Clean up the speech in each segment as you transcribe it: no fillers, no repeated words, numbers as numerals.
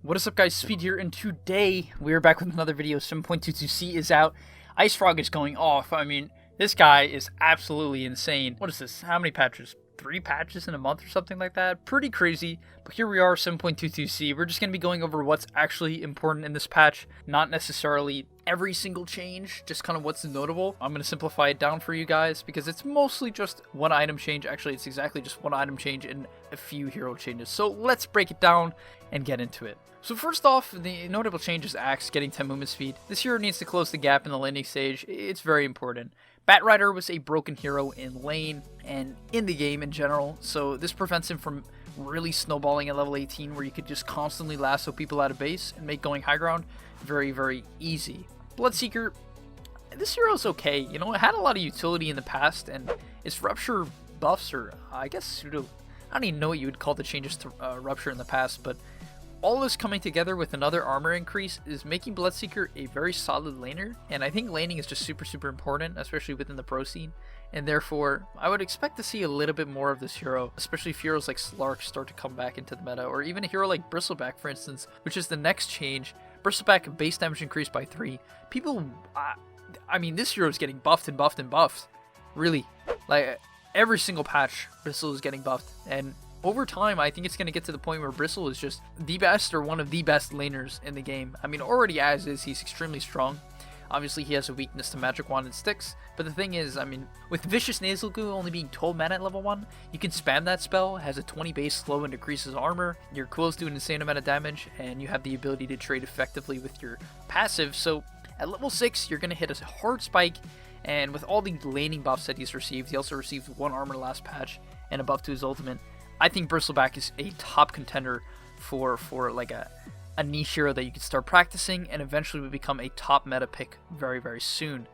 What is up, guys? Speed here, and today we are back with another video. 7.22c is out. Ice Frog is going off. I mean, this guy is absolutely insane. What is this? How many patches? 3 patches in a month or something like that? Pretty crazy. But here we are, 7.22c. We're just going to be going over what's actually important in this patch, not necessarily every single change, just kind of what's notable. I'm going to simplify it down for you guys because it's mostly just one item change. Actually, it's exactly just one item change and a few hero changes. So let's break it down and get into it. So first off, the notable change is Axe getting 10 movement speed. This hero needs to close the gap in the laning stage. It's very important. Batrider was a broken hero in lane and in the game in general, so this prevents him from really snowballing at level 18 where you could just constantly lasso people out of base and make going high ground very, very easy. Bloodseeker, this hero is okay. You know, it had a lot of utility in the past, and its Rupture buffs, or I guess pseudo, I don't even know what you would call the changes to Rupture in the past, but all this coming together with another armor increase is making Bloodseeker a very solid laner, and I think laning is just super important, especially within the pro scene, and therefore I would expect to see a little bit more of this hero, especially if heroes like Slark start to come back into the meta, or even a hero like Bristleback, for instance, which is the next change. Bristleback base damage increased by 3. People, I mean, this hero is getting buffed and buffed and buffed. Really, like every single patch, Bristle is getting buffed, and over time, I think it's going to get to the point where Bristle is just the best or one of the best laners in the game. I mean, already as is, he's extremely strong. Obviously, he has a weakness to Magic Wand and Sticks. But the thing is, I mean, with Vicious Nasal Goo only being 12 mana at level 1, you can spam that spell, has a 20 base slow and decreases armor, your quills do an insane amount of damage, and you have the ability to trade effectively with your passive. So at level 6, you're going to hit a hard spike, and with all the laning buffs that he's received, he also received 1 armor last patch and a buff to his ultimate. I think Bristleback is a top contender for like a niche hero that you can start practicing and eventually will become a top meta pick very, very soon.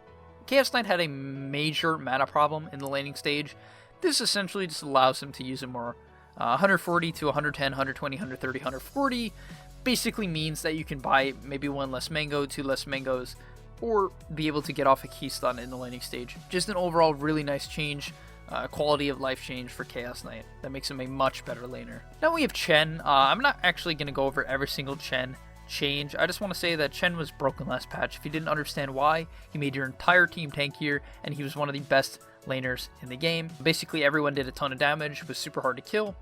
Chaos Knight had a major mana problem in the laning stage. This essentially just allows him to use it more. 140 to 110, 120, 130, 140 basically means that you can buy maybe 1 less mango, 2 less mangoes, or be able to get off a key stun in the laning stage. Just an overall really nice change. Quality of life change for Chaos Knight that makes him a much better laner. Now we have Chen. I'm not actually going to go over every single Chen change. I just want to say that Chen was broken last patch. If you didn't understand why, he made your entire team tankier, and he was one of the best laners in the game. Basically, everyone did a ton of damage. It was super hard to kill.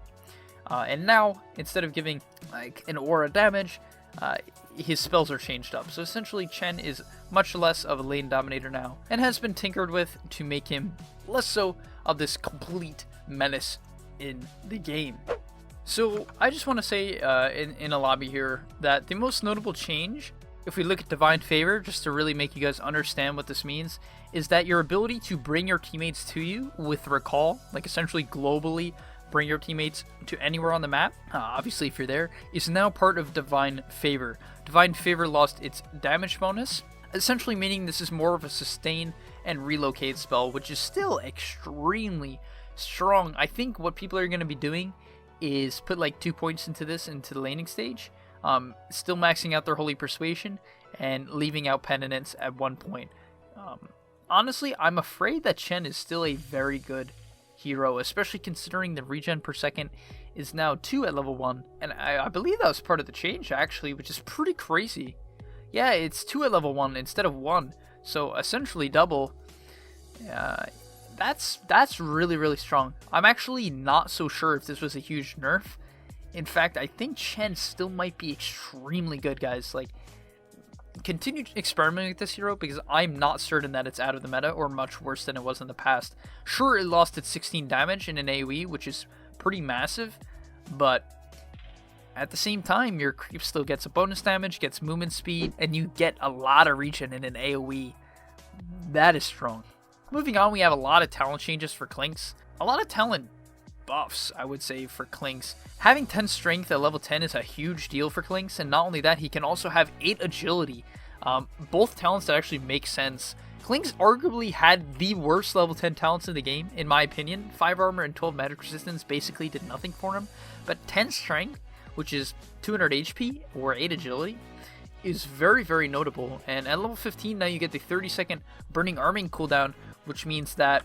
And now, instead of giving like an aura damage, his spells are changed up. So essentially, Chen is much less of a lane dominator now, and has been tinkered with to make him less so of this complete menace in the game. So I just want to say in a lobby here that the most notable change, if we look at Divine Favor, just to really make you guys understand what this means, is that your ability to bring your teammates to you with Recall, like essentially globally bring your teammates to anywhere on the map, obviously if you're there, is now part of Divine Favor. Divine Favor lost its damage bonus, essentially meaning this is more of a sustain and relocate spell, which is still extremely strong. I think what people are going to be doing is put like 2 points into the laning stage, still maxing out their Holy Persuasion and leaving out Penitence at 1 point. Honestly, I'm afraid that Chen is still a very good hero, especially considering the regen per second is now 2 at level 1, and I believe that was part of the change actually, which is pretty crazy. Yeah, it's 2 at level 1 instead of 1, so essentially double. That's really, really strong. I'm actually not so sure if this was a huge nerf. In fact, I think Chen still might be extremely good, guys. Like, continue experimenting with this hero because I'm not certain that it's out of the meta or much worse than it was in the past. Sure, it lost its 16 damage in an AoE, which is pretty massive, but at the same time, your creep still gets a bonus damage, gets movement speed, and you get a lot of regen in an AoE. That is strong. Moving on, we have a lot of talent changes for Clinks. A lot of talent buffs, I would say, for Clinks. Having 10 strength at level 10 is a huge deal for Clinks, and not only that, he can also have 8 agility. Both talents that actually make sense. Clinks arguably had the worst level 10 talents in the game, in my opinion. 5 armor and 12 magic resistance basically did nothing for him, but 10 strength, which is 200 HP or 8 agility, is very, very notable. And at level 15 now you get the 30-second burning arming cooldown, which means that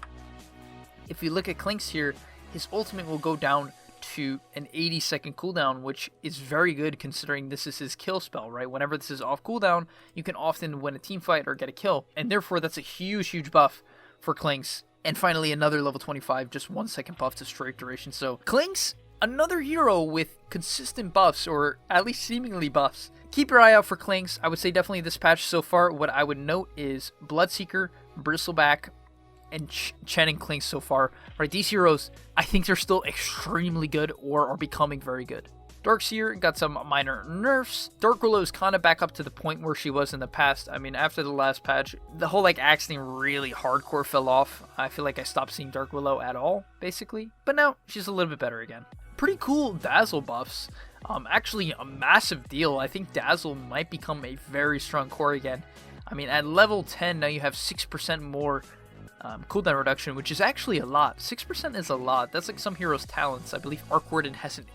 if you look at Clinks here, his ultimate will go down to an 80-second cooldown, which is very good considering this is his kill spell, right? Whenever this is off cooldown, you can often win a team fight or get a kill, and therefore that's a huge buff for Clinks. And finally, another level 25, just 1 second buff to strike duration. So Clinks, another hero with consistent buffs, or at least seemingly buffs. Keep your eye out for Clinks. I would say definitely this patch so far, what I would note is Bloodseeker, Bristleback, and Chen and Clinks so far. Right, these heroes, I think they're still extremely good or are becoming very good. Dark Seer got some minor nerfs. Dark Willow is kind of back up to the point where she was in the past. I mean, after the last patch, the whole like axe thing really hardcore fell off. I feel like I stopped seeing Dark Willow at all, basically. But now she's a little bit better again. Pretty cool Dazzle buffs. Actually a massive deal. I think Dazzle might become a very strong core again. I mean, at level 10 now you have 6% more cooldown reduction, which is actually a lot. 6% is a lot. That's like some heroes' talents. I believe Arc Warden has an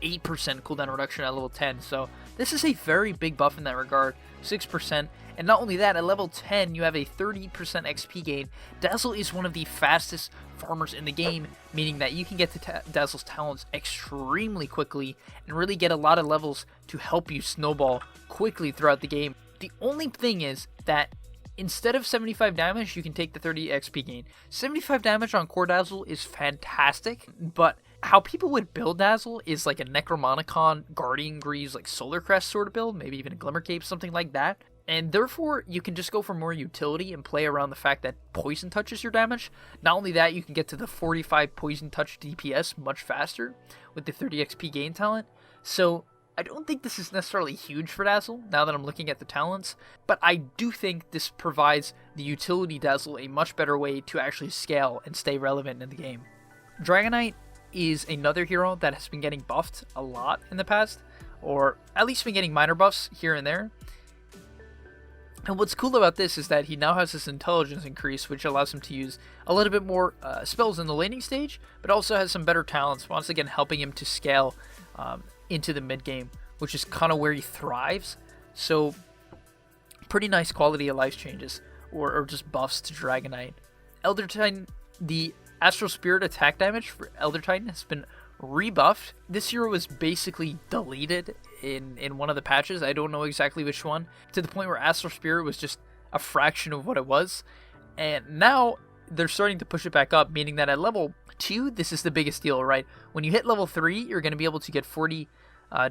8% cooldown reduction at level 10, so this is a very big buff in that regard. 6%, and not only that, at level 10 you have a 30% XP gain. Dazzle is one of the fastest farmers in the game, meaning that you can get to Dazzle's talents extremely quickly and really get a lot of levels to help you snowball quickly throughout the game. The only thing is that instead of 75 damage, you can take the 30 XP gain. 75 damage on core Dazzle is fantastic, but how people would build Dazzle is like a Necromonicon, Guardian Greaves, like Solar Crest sort of build, maybe even a Glimmer Cape, something like that. And therefore, you can just go for more utility and play around the fact that Poison touches your damage. Not only that, you can get to the 45 Poison Touch DPS much faster with the 30 XP gain talent. So I don't think this is necessarily huge for Dazzle, now that I'm looking at the talents, but I do think this provides the utility Dazzle a much better way to actually scale and stay relevant in the game. Dragonite is another hero that has been getting buffed a lot in the past, or at least been getting minor buffs here and there. And what's cool about this is that he now has this intelligence increase, which allows him to use a little bit more spells in the laning stage, but also has some better talents, once again helping him to scale into the mid game, which is kind of where he thrives. So pretty nice quality of life changes, or just buffs to Dragonite. Elder Titan, the Astral Spirit attack damage for Elder Titan has been rebuffed. This hero was basically deleted in one of the patches. I don't know exactly which one, to the point where Astral Spirit was just a fraction of what it was. And now they're starting to push it back up, meaning that at level 2, this is the biggest deal, right? When you hit level 3, you're going to be able to get 40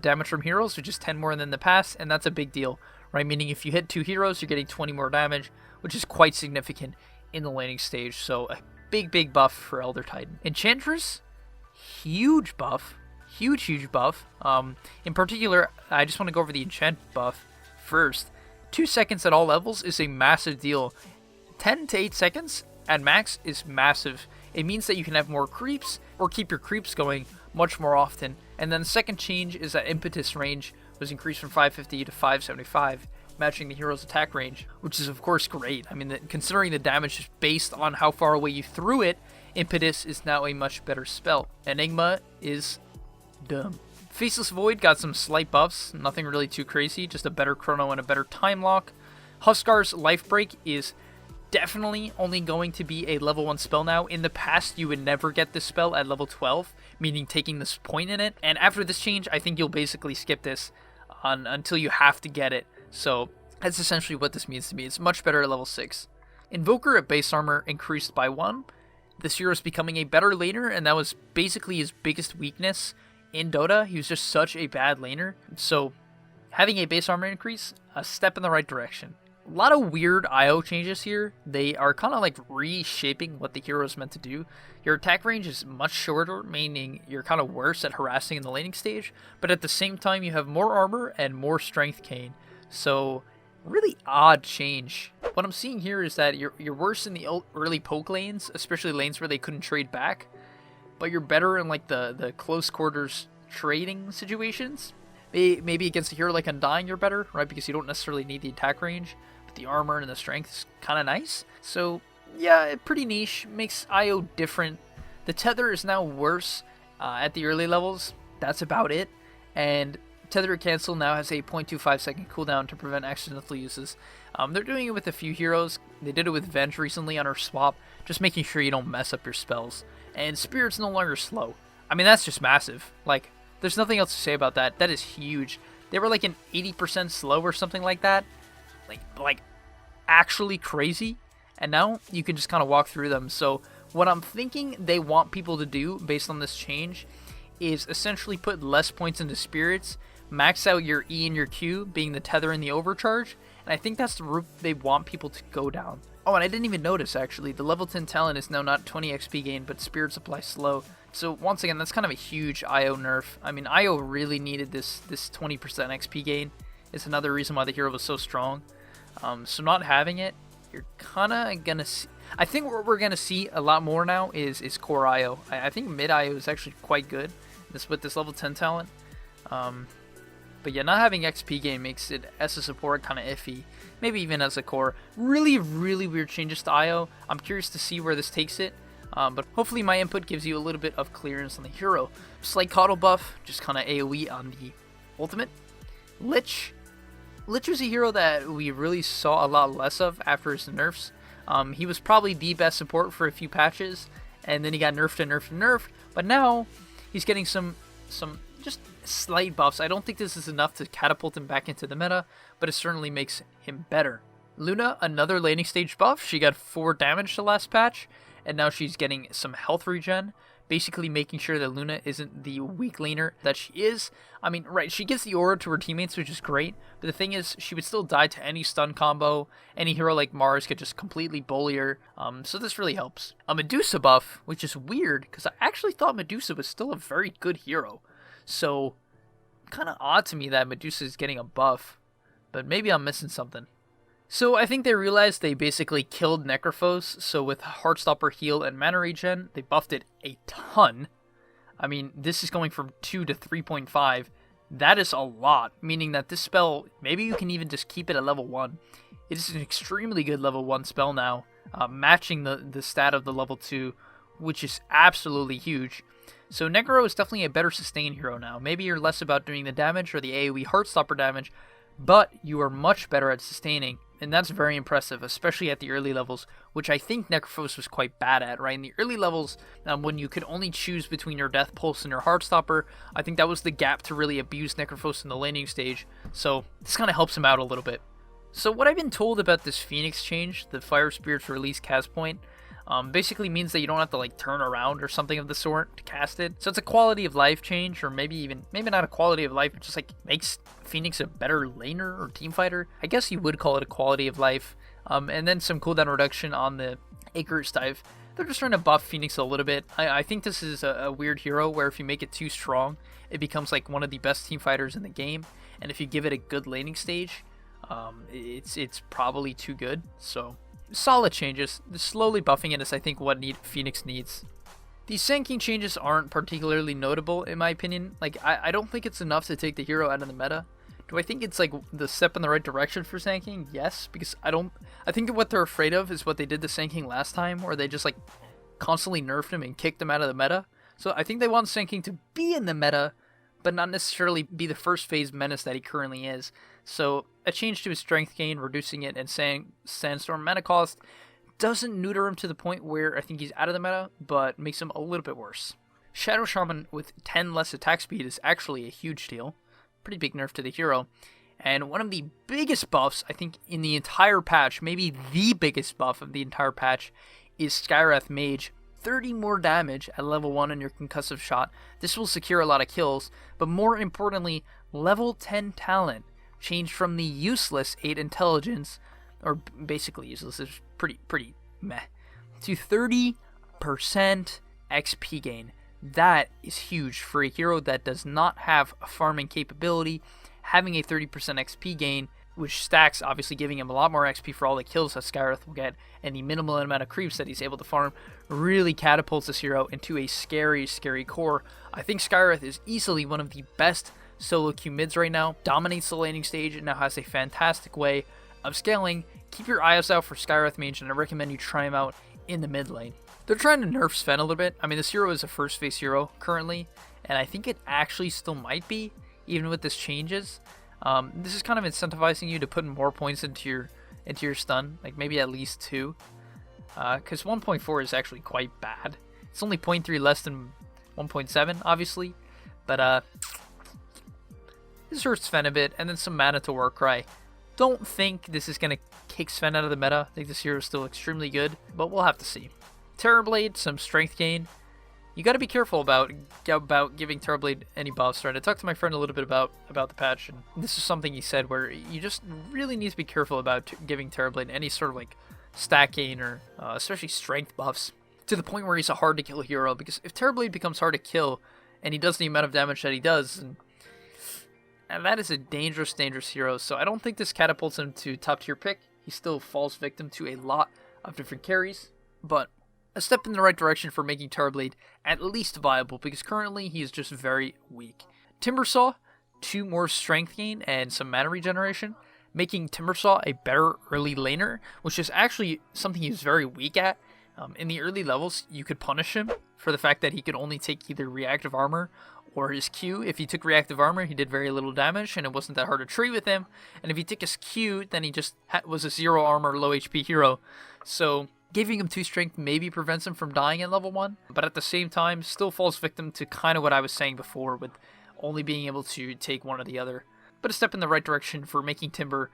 damage from heroes, which is 10 more than the past, and that's a big deal, right? Meaning if you hit 2 heroes, you're getting 20 more damage, which is quite significant in the laning stage. So a big buff for Elder Titan. Enchantress, huge buff. Huge buff. In particular, I just want to go over the Enchant Buff first. 2 seconds at all levels is a massive deal. 10 to 8 seconds at max is massive. It means that you can have more creeps, or keep your creeps going much more often. And then the second change is that Impetus Range was increased from 550 to 575, matching the hero's attack range, which is of course great. I mean, considering the damage is based on how far away you threw it, Impetus is now a much better spell. Enigma is dumb. Faceless Void got some slight buffs, nothing really too crazy, just a better chrono and a better time lock. Huskar's Life Break is definitely only going to be a level 1 spell now. In the past, you would never get this spell at level 12, meaning taking this point in it. And after this change, I think you'll basically skip this until you have to get it. So that's essentially what this means to me. It's much better at level 6. Invoker at base armor increased by 1. This hero is becoming a better laner, and that was basically his biggest weakness in Dota. He was just such a bad laner. So having a base armor increase, a step in the right direction. A lot of weird IO changes here. They are kind of like reshaping what the hero is meant to do. Your attack range is much shorter, meaning you're kind of worse at harassing in the laning stage, but at the same time you have more armor and more strength gain. So really odd change. What I'm seeing here is that you're worse in the early poke lanes, especially lanes where they couldn't trade back, but you're better in like the close quarters trading situations. Maybe against a hero like Undying you're better, right? Because you don't necessarily need the attack range, but the armor and the strength is kind of nice. So yeah, pretty niche, makes IO different. The tether is now worse at the early levels. That's about it. And Tether Cancel now has a 0.25 second cooldown to prevent accidental uses. They're doing it with a few heroes. They did it with Venge recently on her swap, just making sure you don't mess up your spells. And Spirit's no longer slow. I mean, that's just massive. Like, there's nothing else to say about that. That is huge. They were like an 80% slow or something like that. Like actually crazy. And now you can just kind of walk through them. So what I'm thinking they want people to do based on this change is essentially put less points into spirits, max out your E and your Q, being the tether and the overcharge. And I think that's the route they want people to go down. Oh, and I didn't even notice, actually. The level 10 talent is now not 20 XP gain, but Spirit Supply slow. So, once again, that's kind of a huge IO nerf. I mean, IO really needed this 20% XP gain. It's another reason why the hero was so strong. So, not having it, you're kind of going to see... I think what we're going to see a lot more now is core IO. I think mid IO is actually quite good with this level 10 talent. But yeah, not having XP gain makes it as a support kind of iffy. Maybe even as a core. Really, really weird changes to IO. I'm curious to see where this takes it. But hopefully my input gives you a little bit of clearance on the hero. Slight Coddle buff, just kind of AoE on the ultimate. Lich. Lich was a hero that we really saw a lot less of after his nerfs. He was probably the best support for a few patches, and then he got nerfed and nerfed and nerfed. But now he's getting some just slight buffs. I don't think this is enough to catapult him back into the meta, but it certainly makes him better. Luna, another laning stage buff. She got 4 damage the last patch, and now she's getting some health regen, basically making sure that Luna isn't the weak laner that she is. I mean, right, she gives the aura to her teammates, which is great, but the thing is, she would still die to any stun combo. Any hero like Mars could just completely bully her, so this really helps. A Medusa buff, which is weird, because I actually thought Medusa was still a very good hero. So, kind of odd to me that Medusa is getting a buff, but maybe I'm missing something. So I think they realized they basically killed Necrophos, so with Heartstopper heal and mana regen, they buffed it a ton. I mean, this is going from 2 to 3.5. That is a lot, meaning that this spell, maybe you can even just keep it at level 1. It is an extremely good level 1 spell now, matching the stat of the level 2, which is absolutely huge. So Necro is definitely a better sustain hero now. Maybe you're less about doing the damage or the AoE Heartstopper damage, but you are much better at sustaining, and that's very impressive, especially at the early levels, which I think Necrophos was quite bad at, right? In the early levels, when you could only choose between your Death Pulse and your Heartstopper, I think that was the gap to really abuse Necrophos in the laning stage, so this kind of helps him out a little bit. So what I've been told about this Phoenix change, the Fire Spirit's release cast point, basically means that you don't have to like turn around or something of the sort to cast it. So it's a quality of life change, or maybe not a quality of life, it just like makes Phoenix a better laner or team fighter. I guess you would call it a quality of life. And then some cooldown reduction on the Icarus dive. They're just trying to buff Phoenix a little bit. I think this is a weird hero where if you make it too strong, it becomes like one of the best team fighters in the game. And if you give it a good laning stage, it's probably too good. So solid changes. Slowly buffing it is, I think, what Phoenix needs. These Sand changes aren't particularly notable, in my opinion. Like, I don't think it's enough to take the hero out of the meta. Do I think it's, like, the step in the right direction for Sand King? Yes, because I think that what they're afraid of is what they did to Sand King last time, where they just, like, constantly nerfed him and kicked him out of the meta. So I think they want Sand King to be in the meta, but not necessarily be the first phase menace that he currently is. So a change to his strength gain, reducing it, and Sandstorm mana cost doesn't neuter him to the point where I think he's out of the meta, but makes him a little bit worse. Shadow Shaman with 10 less attack speed is actually a huge deal. Pretty big nerf to the hero. And one of the biggest buffs, I think, in the entire patch, maybe the biggest buff of the entire patch, is Skywrath Mage. 30 more damage at level 1 on your concussive shot. This will secure a lot of kills, but more importantly, level 10 talent. Changed from the useless 8 intelligence, or basically useless, it's pretty meh, to 30% XP gain. That is huge for a hero that does not have a farming capability. Having a 30% XP gain, which stacks, obviously giving him a lot more XP for all the kills that Skywrath will get, and the minimal amount of creeps that he's able to farm, really catapults this hero into a scary, scary core. I think Skywrath is easily one of the best solo queue mids right now, dominates the laning stage, and now has a fantastic way of scaling. Keep your eyes out for Skywrath Mage, and I recommend you try him out in the mid lane. They're trying to nerf Sven a little bit. I mean, this hero is a first phase hero currently, and I think it actually still might be, even with this changes. This is kind of incentivizing you to put more points into your stun, like maybe at least 2, because 1.4 is actually quite bad. It's only 0.3 less than 1.7, obviously. But this hurts Sven a bit, and then some mana to Warcry. Don't think this is going to kick Sven out of the meta. I think this hero is still extremely good, but we'll have to see. Terrorblade, some strength gain. You got to be careful about giving Terrorblade any buffs, right? I talked to my friend a little bit about the patch, and this is something he said where you just really need to be careful about giving Terrorblade any sort of like stat gain or especially strength buffs to the point where he's a hard to kill hero, because if Terrorblade becomes hard to kill and he does the amount of damage that he does, and that is a dangerous hero. So I don't think this catapults him to top tier pick. He still falls victim to a lot of different carries, but a step in the right direction for making Terrorblade at least viable, because currently he is just very weak. Timbersaw, 2 more strength gain and some mana regeneration, making Timbersaw a better early laner, which is actually something he's very weak at. In the early levels, you could punish him for the fact that he could only take either reactive armor or his Q. If he took reactive armor, he did very little damage, and it wasn't that hard to trade with him. And if he took his Q, then he just was a 0 armor, low HP hero. So giving him 2 strength maybe prevents him from dying at level 1, but at the same time, still falls victim to kind of what I was saying before with only being able to take one or the other. But a step in the right direction for making Timber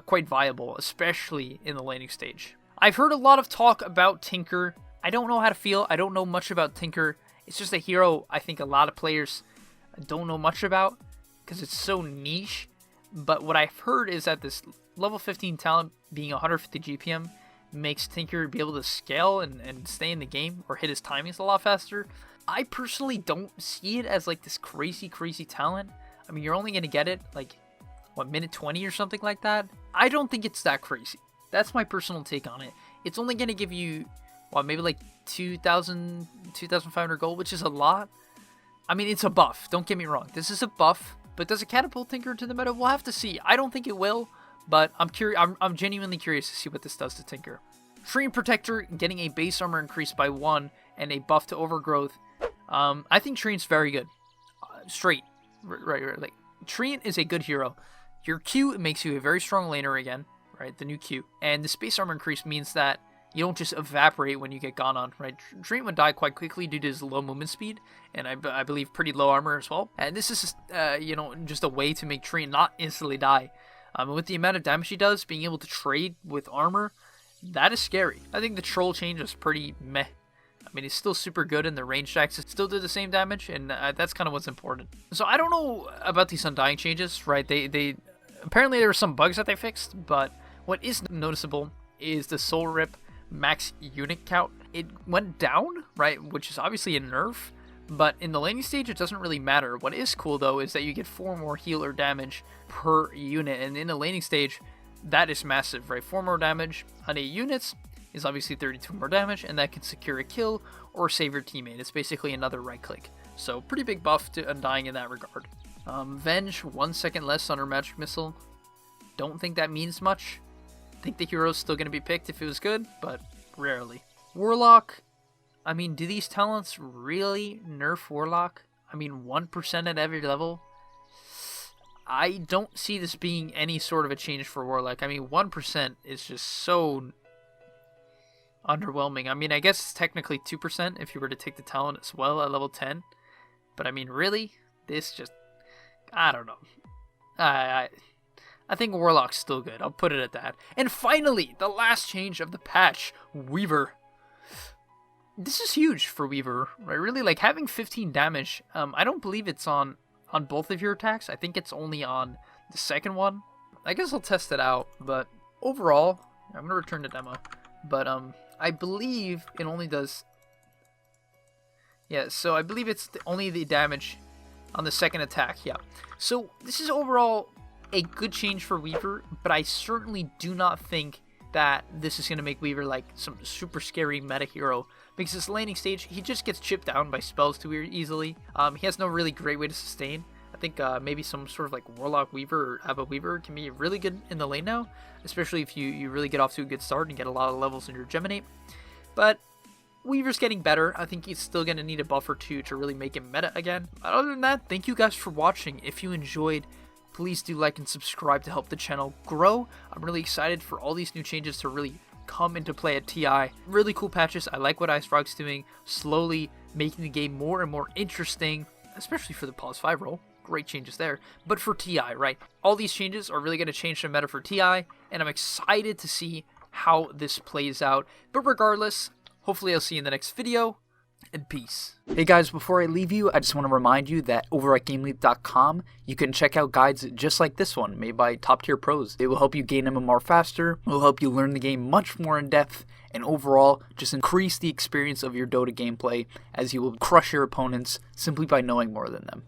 quite viable, especially in the laning stage. I've heard a lot of talk about Tinker. I don't know how to feel. I don't know much about Tinker. It's just a hero I think a lot of players don't know much about because it's so niche. But what I've heard is that this level 15 talent being 150 GPM makes Tinker be able to scale and stay in the game or hit his timings a lot faster. I personally don't see it as like this crazy talent. I mean, you're only going to get it like, what, minute 20 or something like that? I don't think it's that crazy. That's my personal take on it. It's only going to give you, well, maybe like 2,000, 2,500 gold, which is a lot. I mean, it's a buff. Don't get me wrong. This is a buff, but does it catapult Tinker to the meta? We'll have to see. I don't think it will, but I'm curious. I'm genuinely curious to see what this does to Tinker. Tree Protector getting a base armor increase by 1 and a buff to Overgrowth. I think Treant's very good. Straight. Right. Like, Treant is a good hero. Your Q makes you a very strong laner again. Right, the new Q. And the space armor increase means that you don't just evaporate when you get gone on, right? Treant would die quite quickly due to his low movement speed, and I believe pretty low armor as well. And this is, just a way to make Treant not instantly die. With the amount of damage he does, being able to trade with armor, that is scary. I think the troll change is pretty meh. I mean, he's still super good, and the range stacks still do the same damage, and that's kind of what's important. So I don't know about these Undying changes, right? They apparently there were some bugs that they fixed, but what is noticeable is the Soul Rip max unit count. It went down, right, which is obviously a nerf, but in the laning stage, it doesn't really matter. What is cool, though, is that you get 4 more heal or damage per unit, and in the laning stage, that is massive, right? 4 more damage on 8 units is obviously 32 more damage, and that can secure a kill or save your teammate. It's basically another right click. So pretty big buff to Undying in that regard. Venge, 1 second less on her magic missile. Don't think that means much. Think the hero's still going to be picked if it was good, but rarely. Warlock, I mean, do these talents really nerf Warlock? I mean, 1% at every level? I don't see this being any sort of a change for Warlock. I mean, 1% is just so underwhelming. I mean, I guess it's technically 2% if you were to take the talent as well at level 10. But I mean, really? This just, I don't know. I think Warlock's still good. I'll put it at that. And finally, the last change of the patch, Weaver. This is huge for Weaver, right? Really, like, having 15 damage. I don't believe it's on both of your attacks. I think it's only on the second one. I guess I'll test it out, but overall, I'm going to return to demo. But I believe it only does... Yeah, so I believe it's only the damage on the second attack, yeah. So this is overall a good change for Weaver, but I certainly do not think that this is going to make Weaver like some super scary meta hero, because this laning stage, he just gets chipped down by spells too easily. He has no really great way to sustain. I think maybe some sort of like Warlock Weaver or Abba Weaver can be really good in the lane now, especially if you really get off to a good start and get a lot of levels in your Geminate. But Weaver's getting better. I think he's still going to need a buff or two to really make him meta again. But other than that, thank you guys for watching. If you enjoyed, please do like and subscribe to help the channel grow. I'm really excited for all these new changes to really come into play at TI. Really cool patches. I like what IceFrog's doing, slowly making the game more and more interesting, especially for the pause 5 role. Great changes there. But for TI, right? All these changes are really going to change the meta for TI, and I'm excited to see how this plays out. But regardless, hopefully I'll see you in the next video, and peace. Hey guys, before I leave you, I just want to remind you that over at gameleap.com, you can check out guides just like this one, made by top tier pros. It will help you gain MMR faster, it will help you learn the game much more in depth, and overall, just increase the experience of your Dota gameplay as you will crush your opponents simply by knowing more than them.